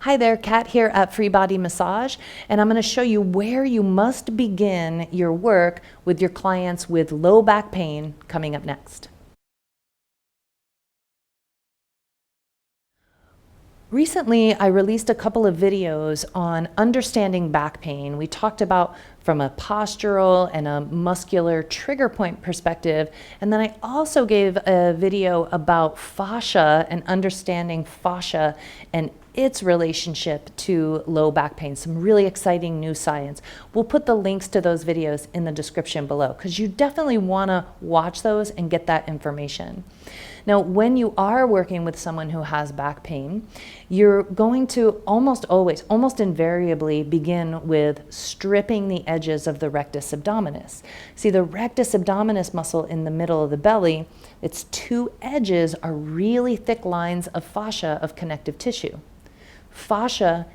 Hi there, Kat here at FreeBody Massage, and I'm going to show you where you must begin your work with your clients with low back pain coming up next. Recently, I released a couple of videos on understanding back pain. We talked about from a postural and a muscular trigger point perspective, and then I also gave a video about fascia and understanding fascia and its relationship to low back pain, some really exciting new science. We'll put the links to those videos in the description below because you definitely want to watch those and get that information. Now, when you are working with someone who has back pain, you're going to almost always, almost invariably begin with stripping the edges of the rectus abdominis. See, the rectus abdominis muscle in the middle of the belly, its two edges are really thick lines of fascia of connective tissue. Fascia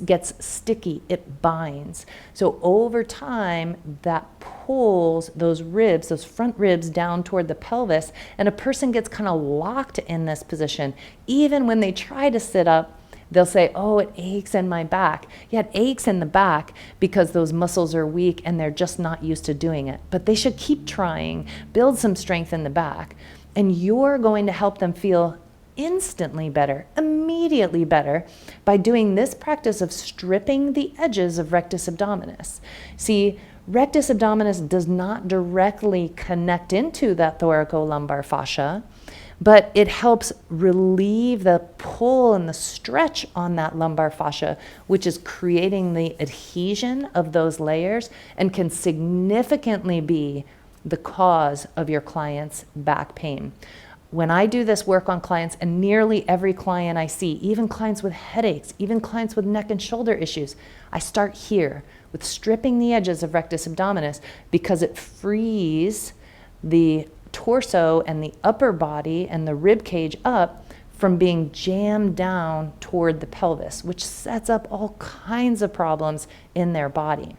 gets sticky, it binds. So over time, that pulls those ribs, those front ribs down toward the pelvis, and a person gets kind of locked in this position. Even when they try to sit up, they'll say, oh, it aches in my back. Yeah, it aches in the back because those muscles are weak and they're just not used to doing it. But they should keep trying, build some strength in the back, and you're going to help them feel instantly better, immediately better, by doing this practice of stripping the edges of rectus abdominis. See, rectus abdominis does not directly connect into that thoracolumbar fascia, but it helps relieve the pull and the stretch on that lumbar fascia, which is creating the adhesion of those layers and can significantly be the cause of your client's back pain. When I do this work on clients, and nearly every client I see, even clients with headaches, even clients with neck and shoulder issues, I start here with stripping the edges of rectus abdominis because it frees the torso and the upper body and the rib cage up from being jammed down toward the pelvis, which sets up all kinds of problems in their body.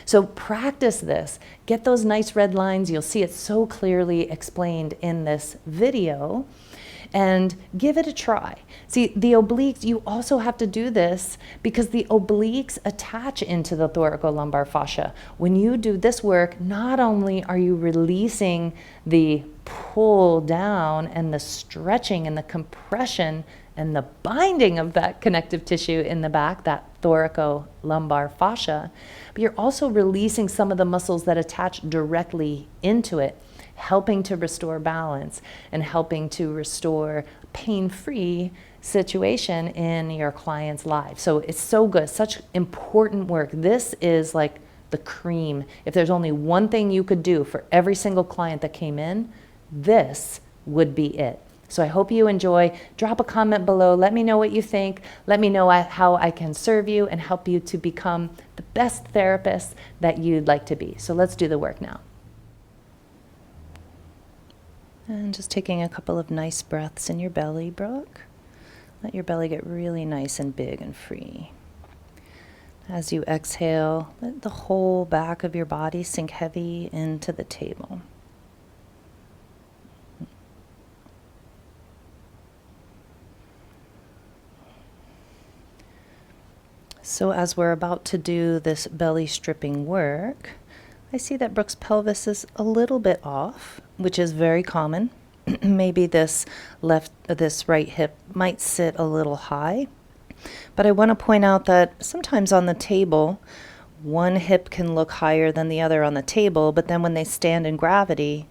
So practice this, get those nice red lines. You'll see it so clearly explained in this video, and give it a try. See, the obliques, you also have to do this because the obliques attach into the thoracolumbar fascia. When you do this work, not only are you releasing the pull down and the stretching and the compression and the binding of that connective tissue in the back, that thoracolumbar fascia, but you're also releasing some of the muscles that attach directly into it, helping to restore balance and helping to restore pain-free situation in your client's life. So it's so good, such important work. This is like the cream. If there's only one thing you could do for every single client that came in, this would be it. So I hope you enjoy. Drop a comment below. Let me know what you think. Let me know how I can serve you and help you to become the best therapist that you'd like to be. So let's do the work now. And just taking a couple of nice breaths in your belly, Brooke. Let your belly get really nice and big and free. As you exhale, let the whole back of your body sink heavy into the table. So as we're about to do this belly stripping work, I see that Brooke's pelvis is a little bit off, which is very common. Maybe this right hip might sit a little high. But I want to point out that sometimes on the table, one hip can look higher than the other on the table, but then when they stand in gravity,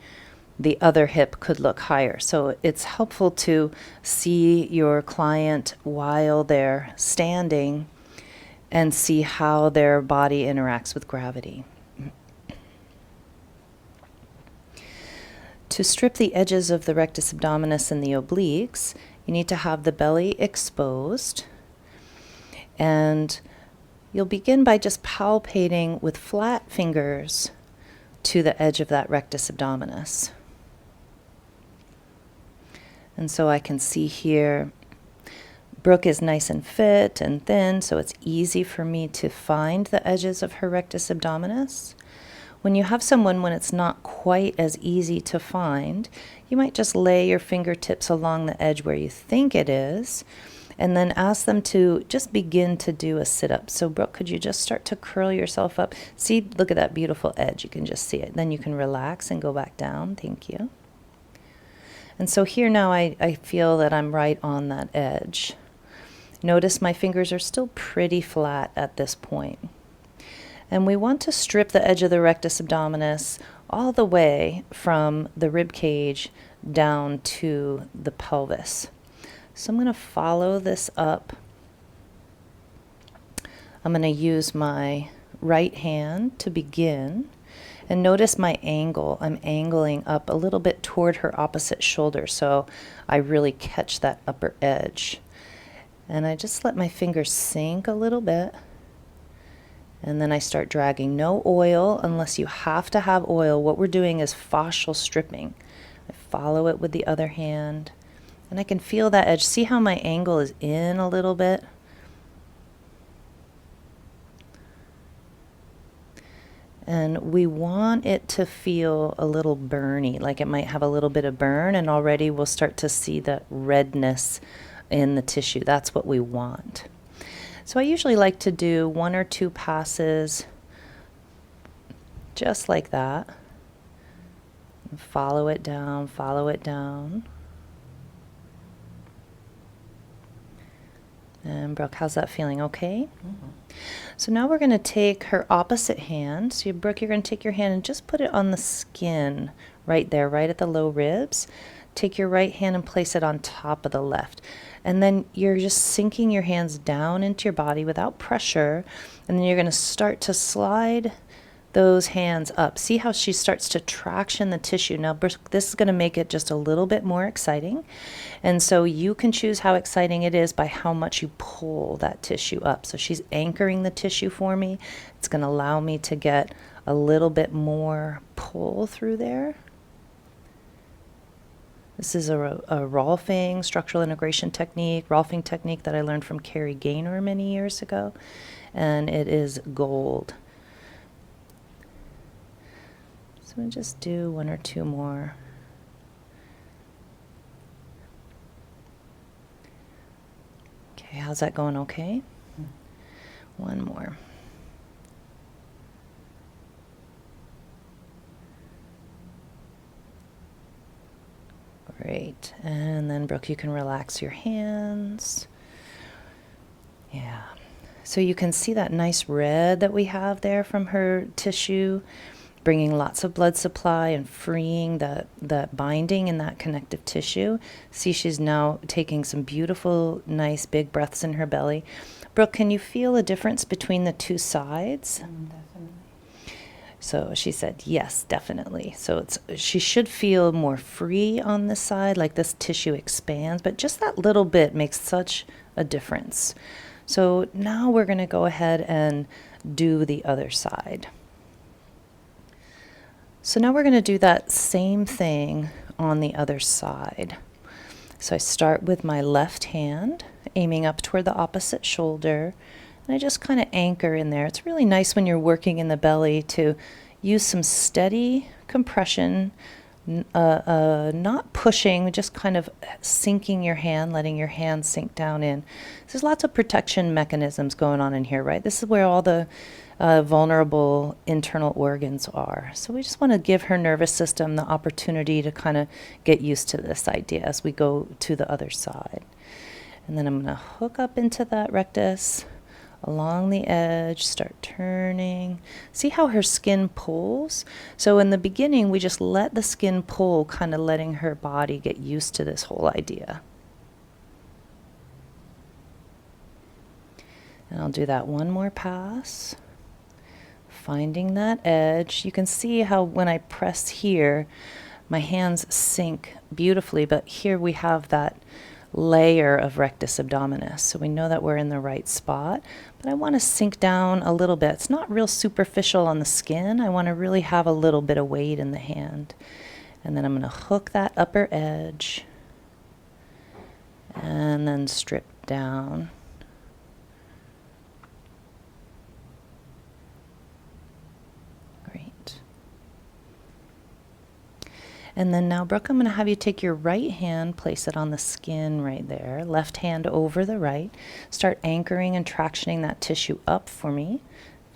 the other hip could look higher. So it's helpful to see your client while they're standing and see how their body interacts with gravity. To strip the edges of the rectus abdominis and the obliques, you need to have the belly exposed, and you'll begin by just palpating with flat fingers to the edge of that rectus abdominis. And so I can see here Brooke is nice and fit and thin, so it's easy for me to find the edges of her rectus abdominis. When you have someone when it's not quite as easy to find, you might just lay your fingertips along the edge where you think it is, and then ask them to just begin to do a sit-up. So Brooke, could you just start to curl yourself up? See, look at that beautiful edge. You can just see it. Then you can relax and go back down. Thank you. And so here now I feel that I'm right on that edge. Notice my fingers are still pretty flat at this point. And we want to strip the edge of the rectus abdominis all the way from the rib cage down to the pelvis. So I'm going to follow this up. I'm going to use my right hand to begin. And notice my angle. I'm angling up a little bit toward her opposite shoulder so I really catch that upper edge. And I just let my fingers sink a little bit. And then I start dragging. No oil unless you have to have oil. What we're doing is fascial stripping. I follow it with the other hand. And I can feel that edge. See how my angle is in a little bit? And we want it to feel a little burny, like it might have a little bit of burn, and already we'll start to see the redness in the tissue. That's what we want. So I usually like to do 1 or 2 passes just like that. Follow it down, follow it down. And Brooke, how's that feeling? Okay? So now we're going to take her opposite hand. So Brooke, you're going to take your hand and just put it on the skin right there, right at the low ribs. Take your right hand and place it on top of the left. And then you're just sinking your hands down into your body without pressure. And then you're going to start to slide those hands up. See how she starts to traction the tissue. Now, this is going to make it just a little bit more exciting. And so you can choose how exciting it is by how much you pull that tissue up. So she's anchoring the tissue for me. It's going to allow me to get a little bit more pull through there. This is a Rolfing structural integration technique, Rolfing technique that I learned from Carrie Gaynor many years ago. And it is gold. So we'll just do 1 or 2 more. Okay, how's that going? Okay? 1 more. Great. And then Brooke, you can relax your hands. Yeah. So you can see that nice red that we have there from her tissue, bringing lots of blood supply and freeing that binding in that connective tissue. See, she's now taking some beautiful, nice, big breaths in her belly. Brooke, can you feel a difference between the 2 sides? Definitely. So she said, yes, definitely. So she should feel more free on this side, like this tissue expands, but just that little bit makes such a difference. So now we're going to go ahead and do the other side. So now we're going to do that same thing on the other side. So I start with my left hand, aiming up toward the opposite shoulder, and I just kind of anchor in there. It's really nice when you're working in the belly to use some steady compression, not pushing, just kind of sinking your hand, letting your hand sink down in. There's lots of protection mechanisms going on in here, right? This is where all the vulnerable internal organs are. So we just want to give her nervous system the opportunity to kind of get used to this idea as we go to the other side. And then I'm going to hook up into that rectus along the edge, start turning. See how her skin pulls? So in the beginning, we just let the skin pull, kind of letting her body get used to this whole idea. And I'll do that 1 more pass. Finding that edge. You can see how when I press here, my hands sink beautifully, but here we have that layer of rectus abdominis. So we know that we're in the right spot, but I want to sink down a little bit. It's not real superficial on the skin. I want to really have a little bit of weight in the hand. And then I'm going to hook that upper edge and then strip down. And then now, Brooke, I'm going to have you take your right hand, place it on the skin right there, left hand over the right. Start anchoring and tractioning that tissue up for me.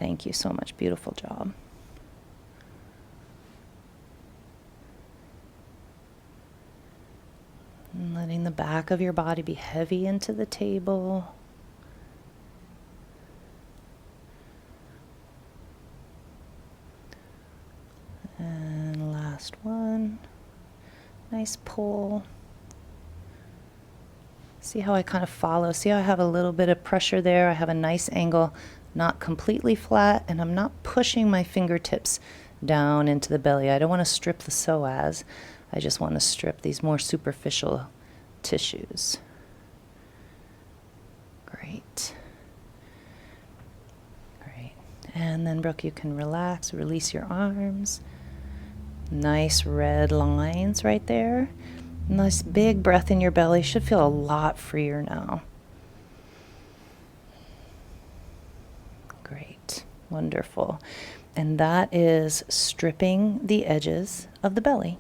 Thank you so much. Beautiful job. And letting the back of your body be heavy into the table. And last one. Nice pull. See how I kind of follow? See how I have a little bit of pressure there? I have a nice angle, not completely flat, and I'm not pushing my fingertips down into the belly. I don't want to strip the psoas. I just want to strip these more superficial tissues. Great. Great. And then, Brooke, you can relax, release your arms. Nice red lines right there. Nice big breath in your belly. Should feel a lot freer now. Great. Wonderful. And that is stripping the edges of the belly.